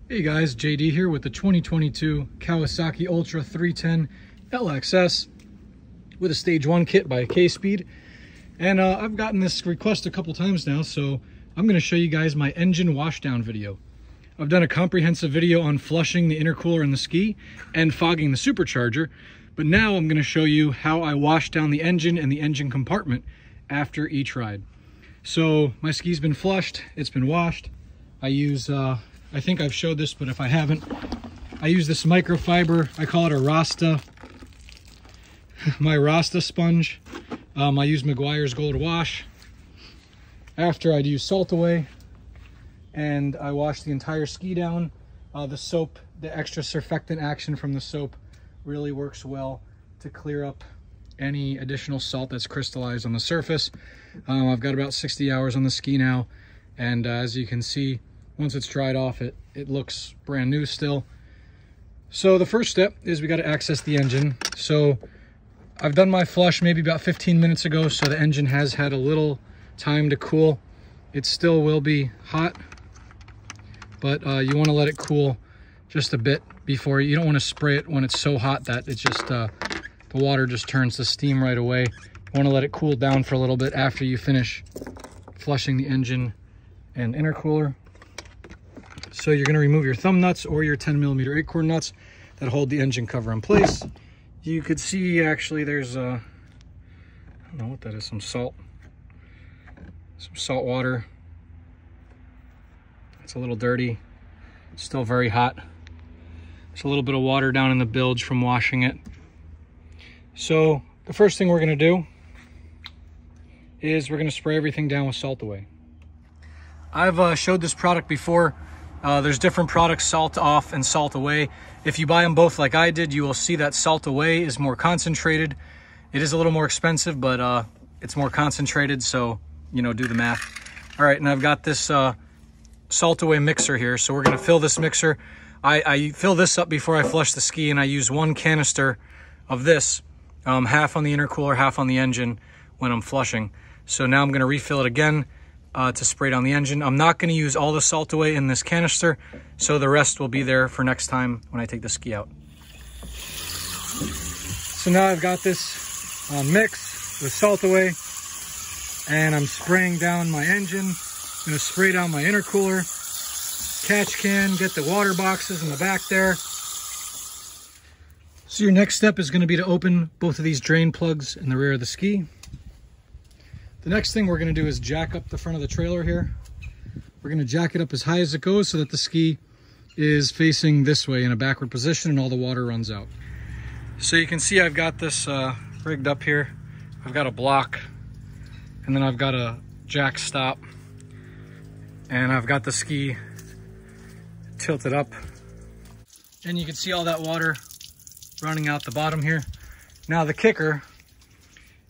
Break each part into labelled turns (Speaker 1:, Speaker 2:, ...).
Speaker 1: Hey guys, JD here with the 2022 Kawasaki Ultra 310 LXS with a stage 1 kit by K-Speed. And I've gotten this request a couple times now, so I'm going to show you guys my engine washdown video. I've done a comprehensive video on flushing the intercooler in the ski and fogging the supercharger, but now I'm going to show you how I wash down the engine and the engine compartment after each ride. So my ski's been flushed, it's been washed. I use I think I've showed this, but if I haven't, I use this microfiber. I call it a Rasta, my Rasta sponge. I use Meguiar's Gold Wash. After I'd use Salt Away, and I wash the entire ski down. The soap, the extra surfactant action from the soap really works well to clear up any additional salt that's crystallized on the surface. I've got about 60 hours on the ski now, and as you can see, once it's dried off, it looks brand new still. So the first step is we got to access the engine. So I've done my flush maybe about 15 minutes ago, so the engine has had a little time to cool. It still will be hot, but you want to let it cool just a bit before. You don't want to spray it when it's so hot that it just the water just turns to steam right away. You want to let it cool down for a little bit after you finish flushing the engine and intercooler. So you're going to remove your thumb nuts or your 10mm acorn nuts that hold the engine cover in place. You could see actually there's I don't know what that is, some salt water. It's a little dirty. It's still very hot. There's a little bit of water down in the bilge from washing it. So the first thing we're going to do is we're going to spray everything down with Salt Away. I've showed this product before. There's different products, Salt Off and Salt Away. If you buy them both like I did, you will see that Salt Away is more concentrated. It is a little more expensive, but it's more concentrated, so, you know, do the math. All right, and I've got this Salt Away mixer here, so we're going to fill this mixer. I fill this up before I flush the ski, and I use one canister of this, half on the intercooler, half on the engine when I'm flushing. So now I'm going to refill it again to spray down the engine. I'm not going to use all the Salt Away in this canister, so the rest will be there for next time when I take the ski out. So now I've got this mix with Salt Away, and I'm spraying down my engine. I'm going to spray down my intercooler, catch can, get the water boxes in the back there. So your next step is going to be to open both of these drain plugs in the rear of the ski. The next thing we're going to do is jack up the front of the trailer here. We're going to jack it up as high as it goes so that the ski is facing this way in a backward position and all the water runs out. So you can see I've got this rigged up here. I've got a block, and then I've got a jack stop, and I've got the ski tilted up. And you can see all that water running out the bottom here. Now the kicker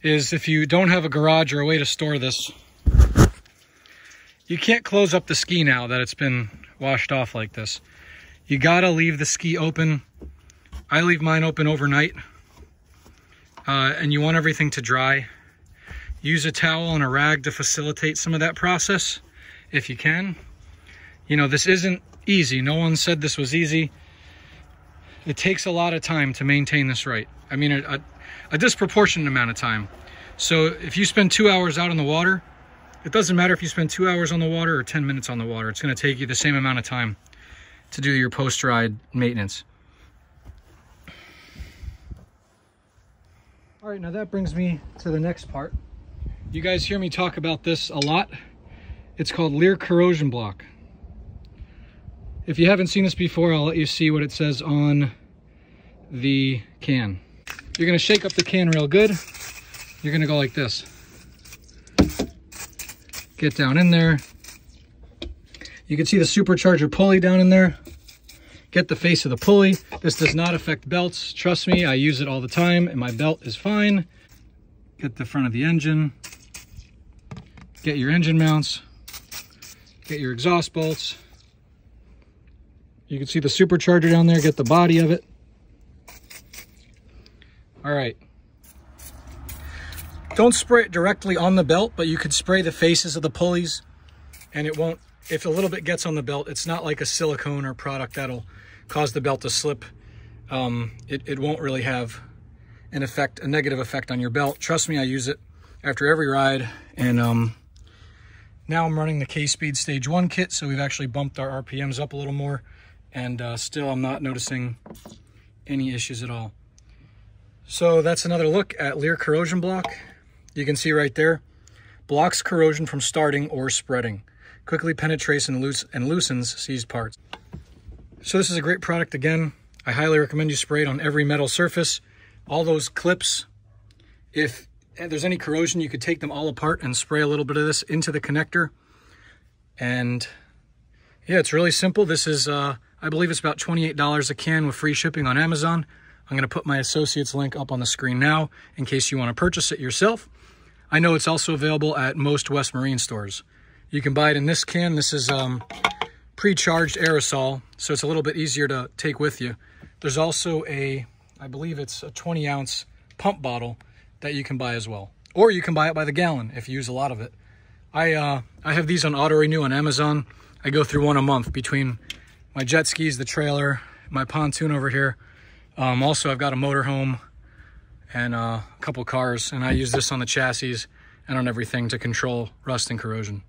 Speaker 1: is if you don't have a garage or a way to store this, you can't close up the ski now that it's been washed off like this. You gotta leave the ski open. I leave mine open overnight, and you want everything to dry. Use a towel and a rag to facilitate some of that process if you can. You know, this isn't easy. No one said this was easy. It takes a lot of time to maintain this right. I mean, a disproportionate amount of time. So if you spend 2 hours out on the water, it doesn't matter if you spend 2 hours on the water or 10 minutes on the water. It's going to take you the same amount of time to do your post-ride maintenance. All right, now that brings me to the next part. You guys hear me talk about this a lot. It's called Lear Corrosion Block. If you haven't seen this before, I'll let you see what it says on the can. You're going to shake up the can real good. You're going to go like this. Get down in there. You can see the supercharger pulley down in there. Get the face of the pulley. This does not affect belts. Trust me, I use it all the time and my belt is fine. Get the front of the engine. Get your engine mounts. Get your exhaust bolts. You can see the supercharger down there. Get the body of it. All right. Don't spray it directly on the belt, but you could spray the faces of the pulleys and it won't if a little bit gets on the belt, it's not like a silicone or product that'll cause the belt to slip. It won't really have an effect, a negative effect on your belt. Trust me, I use it after every ride. And now I'm running the K-Speed Stage 1 kit, so we've actually bumped our RPMs up a little more, and still I'm not noticing any issues at all. So that's another look at Lear Corrosion Block. You can see right there, blocks corrosion from starting or spreading, quickly penetrates and loosens seized parts. So this is a great product. Again, I highly recommend you spray it on every metal surface. All those clips, if there's any corrosion, you could take them all apart and spray a little bit of this into the connector. And yeah, it's really simple. This is, I believe it's about $28 a can with free shipping on Amazon. I'm gonna put my associate's link up on the screen now in case you wanna purchase it yourself. I know it's also available at most West Marine stores. You can buy it in this can. This is pre-charged aerosol, so it's a little bit easier to take with you. There's also I believe it's a 20-ounce pump bottle that you can buy as well. Or you can buy it by the gallon if you use a lot of it. I have these on auto renew on Amazon. I go through one a month between my jet skis, the trailer, my pontoon over here. Also, I've got a motorhome and a couple cars, and I use this on the chassis and on everything to control rust and corrosion.